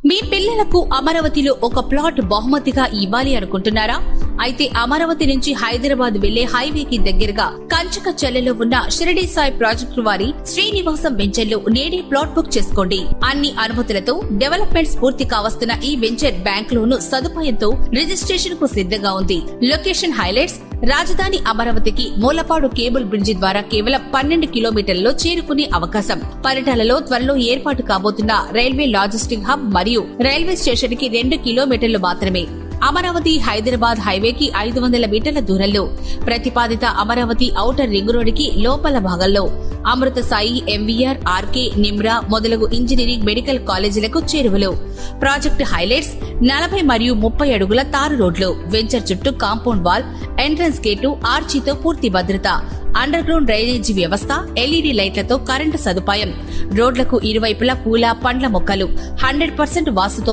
మీ పిల్లలకు అమరావతిలో ఒక ప్లాట్ బహుమతిగా ఇవ్వాలి అనుకుంటున్నారా? అయితే అమరావతి నుంచి హైదరాబాద్ వెళ్లే హైవేకి దగ్గరగా కంచకచర్లలో ఉన్న షిరిడి సాయి ప్రాజెక్టు వారి శ్రీనివాసం వెంచర్లో నేడే ప్లాట్ బుక్ చేసుకోండి. అన్ని అనుమతులతో డెవలప్మెంట్స్ పూర్తి కావస్తున్న ఈ వెంచర్ బ్యాంక్ లోను సదుపాయంతో రిజిస్ట్రేషన్ కు సిద్ధంగా ఉంది. లొకేషన్ హైలైట్స్: రాజధాని అమరావతికి మూలపాడు కేబుల్ బ్రిడ్జి ద్వారా కేవలం 12 కిలోమీటర్లలో చేరుకునే అవకాశం. పర్యటనలో త్వరలో ఏర్పాటు కాబోతున్న రైల్వే లాజిస్టిక్ హబ్ మరియు రైల్వే స్టేషన్ కి 2 కిలోమీటర్లు మాత్రమే. అమరావతి హైదరాబాద్ హైవేకి 500 మీటర్ల దూరంలో, ప్రతిపాదిత అమరావతి ఔటర్ రింగ్ రోడ్డుకి లోపల భాగంలో అమృత సాయి, ఎంవీఆర్, ఆర్కే, నిమ్రా మొదలగు ఇంజనీరింగ్, మెడికల్ కాలేజీలకు చేరువలో. ప్రాజెక్టు హైలైట్స్: 40 మరియు 30 అడుగుల తారు రోడ్లు, వెంచర్ చుట్టూ కాంపౌండ్ వాల్, ఎంట్రన్స్ గేటు, ఆర్చీతో పూర్తి భద్రత, అండర్ గ్రౌండ్ డ్రైనేజీ వ్యవస్థ, ఎల్ఈడీ లైట్లతో కరెంటు సదుపాయం, రోడ్లకు ఇరువైపులా పూల పండ్ల మొక్కలు, 100% వాసుతో